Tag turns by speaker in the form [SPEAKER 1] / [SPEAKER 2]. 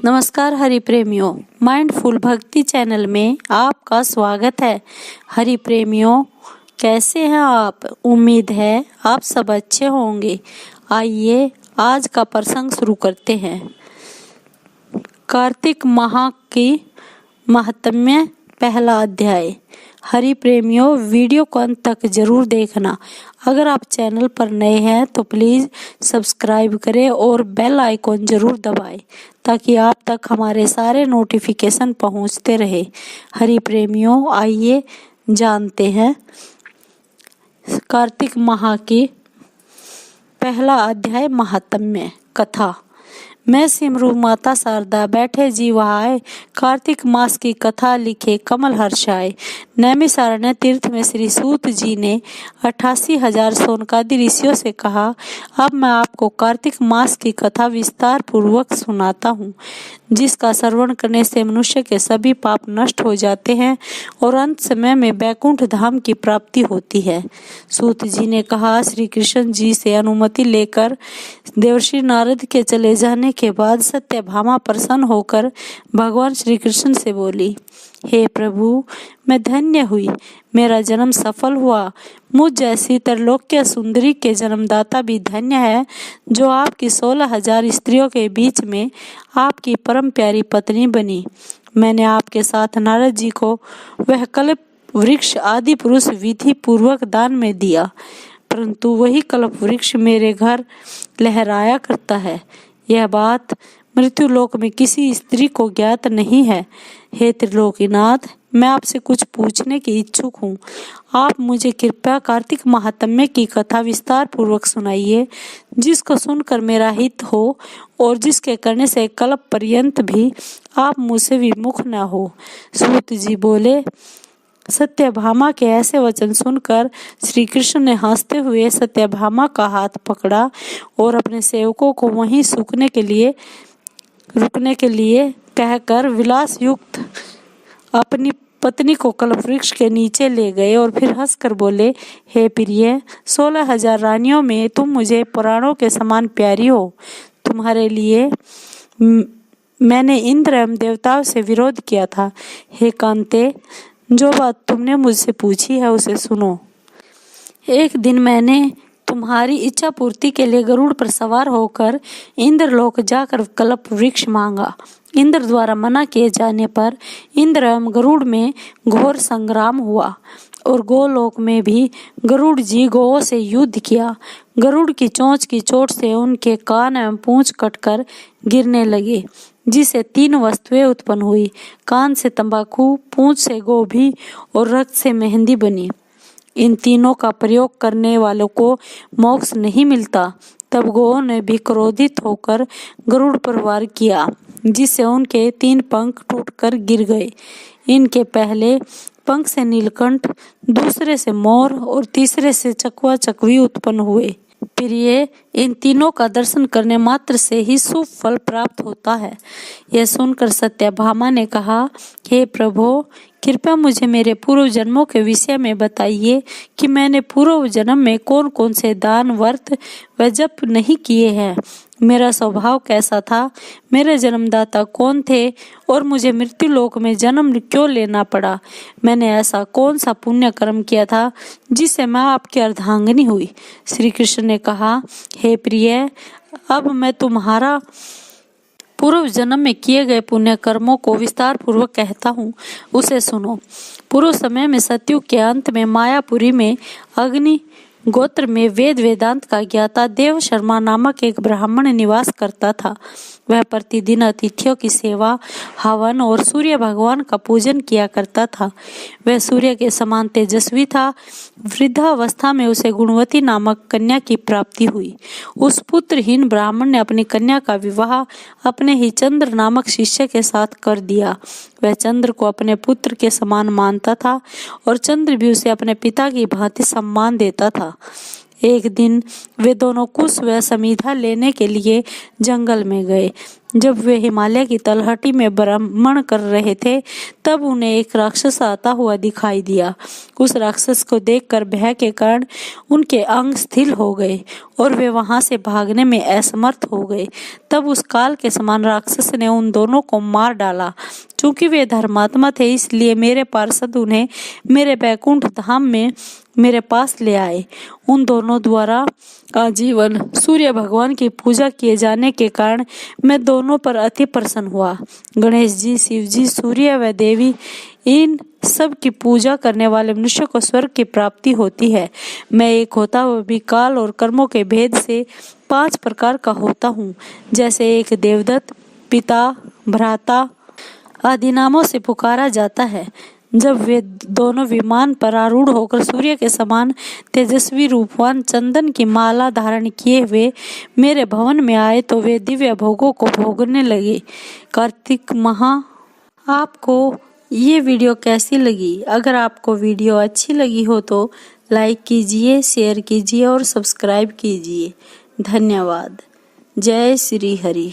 [SPEAKER 1] नमस्कार हरि प्रेमियों, माइंडफुल भक्ति चैनल में आपका स्वागत है। हरि प्रेमियों, कैसे हैं आप? उम्मीद है आप सब अच्छे होंगे। आइए आज का प्रसंग शुरू करते हैं। कार्तिक माह की महात्म्य, पहला अध्याय। हरि प्रेमियों, वीडियो को अंत तक जरूर देखना। अगर आप चैनल पर नए हैं तो प्लीज सब्सक्राइब करें और बेल आइकॉन जरूर दबाएं ताकि आप तक हमारे सारे नोटिफिकेशन पहुंचते रहे। हरि प्रेमियों, आइए जानते हैं कार्तिक माह की पहला अध्याय, महात्म्य कथा। मैं सिमरू माता शारदा, बैठे जी वहाय, कार्तिक मास की कथा लिखे कमल हर्षाय। नैमिषारण्य तीर्थ में श्री सूत जी ने 88,000 सोनकादि ऋषियों से कहा, अब मैं आपको कार्तिक मास की कथा विस्तार पूर्वक सुनाता हूँ, जिसका श्रवण करने से मनुष्य के सभी पाप नष्ट हो जाते हैं और अंत समय में बैकुंठ धाम की प्राप्ति होती है। सूत जी ने कहा, श्री कृष्ण जी से अनुमति लेकर देवर्षि नारद के चले जाने के बाद सत्यभामा प्रसन्न होकर भगवान श्री कृष्ण से बोली, हे प्रभु, मैं धन्य हुई, मेरा जन्म सफल हुआ। मुझ जैसी त्रैलोक्य सुंदरी के जन्मदाता भी धन्य है, जो आपकी 16,000 स्त्रियों के बीच में आपकी परम प्यारी पत्नी बनी। मैंने आपके साथ नारद जी को वह कल्प वृक्ष आदि पुरुष विधि पूर्वक दान में दिया, परंतु वही कल्प वृक्ष मेरे घर लहराया करता है। यह बात मृत्यु लोक में किसी स्त्री को ज्ञात नहीं है। हे त्रिलोकीनाथ, मैं आपसे कुछ पूछने की इच्छुक हूँ। आप मुझे कृपया कार्तिक महात्म्य की कथा विस्तार पूर्वक सुनाइए, जिसको सुनकर मेरा हित हो और जिसके करने से कल्प पर्यंत भी आप मुझसे विमुख न हो। सूत जी बोले, सत्यभामा के ऐसे वचन सुनकर श्री कृष्ण ने हंसते हुए सत्यभामा का हाथ पकड़ा और अपने सेवकों को वहीं रुकने के लिए कहकर विलास युक्त अपनी पत्नी को कल्पवृक्ष के नीचे ले गए और फिर हंसकर बोले, हे प्रिय, 16,000 रानियों में तुम मुझे पुराणों के समान प्यारी हो। तुम्हारे लिए मैंने इंद्र एवं देवताओं से विरोध किया था। हे कांते, जो बात तुमने मुझसे पूछी है उसे सुनो। एक दिन मैंने तुम्हारी इच्छा पूर्ति के लिए गरुड़ पर सवार होकर इंद्रलोक जाकर कल्प वृक्ष मांगा। इंद्र द्वारा मना किए जाने पर इंद्र एवं गरुड़ में घोर संग्राम हुआ और गोलोक में भी गरुड़ जी गौओं से युद्ध किया। गरुड़ की चोंच की चोट से उनके कान एवं पूंछ कटकर गिरने लगे, जिससे 3 वस्तुएं उत्पन्न हुई। कान से तंबाकू, पूंछ से गोभी और रक्त से मेहंदी बनी। इन तीनों का प्रयोग करने वालों को मोक्ष नहीं मिलता। तब गौओं ने भी क्रोधित होकर गरुड़ पर वार किया, जिससे उनके 3 पंख टूटकर गिर गए। इनके पहले पंख से नीलकंठ, दूसरे से मोर और तीसरे से चकवा चकवी उत्पन्न हुए। प्रिय, इन तीनों का दर्शन करने मात्र से ही शुभ फल प्राप्त होता है। यह सुनकर सत्यभामा ने कहा, हे प्रभो, कृपया मुझे मेरे पूर्व जन्मों के विषय में बताइए कि मैंने पूर्व जन्म में कौन कौन से दान, व्रत व जप नहीं किए हैं। मेरा स्वभाव कैसा था, मेरे जन्मदाता कौन थे और मुझे मृत्यु लोक में जन्म क्यों लेना पड़ा। मैंने ऐसा कौन सा पुण्य कर्म किया था जिससे मैं आपकी अर्धांगिनी हुई। श्री कृष्ण ने कहा, हे प्रिय, अब मैं तुम्हारा पूर्व जन्म में किए गए पुण्य कर्मों को विस्तार पूर्वक कहता हूँ, उसे सुनो। पूर्व समय में सतयुग के अंत में मायापुरी में अग्नि गोत्र में वेद वेदांत का ज्ञाता देव शर्मा नामक एक ब्राह्मण निवास करता था। वह प्रतिदिन अतिथियों की सेवा, हवन और सूर्य भगवान का पूजन किया करता था। वह सूर्य के समान तेजस्वी था। वृद्धावस्था में उसे गुणवती नामक कन्या की प्राप्ति हुई। उस पुत्रहीन ब्राह्मण ने अपनी कन्या का विवाह अपने ही चंद्र नामक शिष्य के साथ कर दिया। वह चंद्र को अपने पुत्र के समान मानता था और चंद्र भी उसे अपने पिता की भांति सम्मान देता था। एक दिन वे दोनों कुश व समीधा लेने के लिए जंगल में गए। जब वे हिमालय की तलहटी में भ्रमण कर रहे थे तब उन्हें एक राक्षस आता हुआ दिखाई दिया। उस राक्षस को देखकर भय के कारण उनके अंग शिथिल हो गए और वे वहां से भागने में असमर्थ हो गए। तब उस काल के समान राक्षस ने उन दोनों को मार डाला। चूंकि वे धर्मात्मा थे इसलिए मेरे पार्षद उन्हें मेरे बैकुंठ धाम में मेरे पास ले आए। उन दोनों द्वारा आजीवन सूर्य भगवान की पूजा किए जाने के कारण मैं दोनों पर अति प्रसन्न हुआ। गणेश जी, शिव जी, सूर्य व देवी, इन सब की पूजा करने वाले मनुष्य को स्वर्ग की प्राप्ति होती है। मैं एक होता हुआ भी काल और कर्मों के भेद से 5 प्रकार का होता हूँ। जैसे एक देवदत्त, पिता, भ्राता आदि नामों से पुकारा जाता है। जब वे दोनों विमान पर आरूढ़ होकर सूर्य के समान तेजस्वी रूपवान चंदन की माला धारण किए हुए मेरे भवन में आए तो वे दिव्य भोगों को भोगने लगे। कार्तिक माह। आपको ये वीडियो कैसी लगी? अगर आपको वीडियो अच्छी लगी हो तो लाइक कीजिए, शेयर कीजिए और सब्सक्राइब कीजिए। धन्यवाद। जय श्री हरि।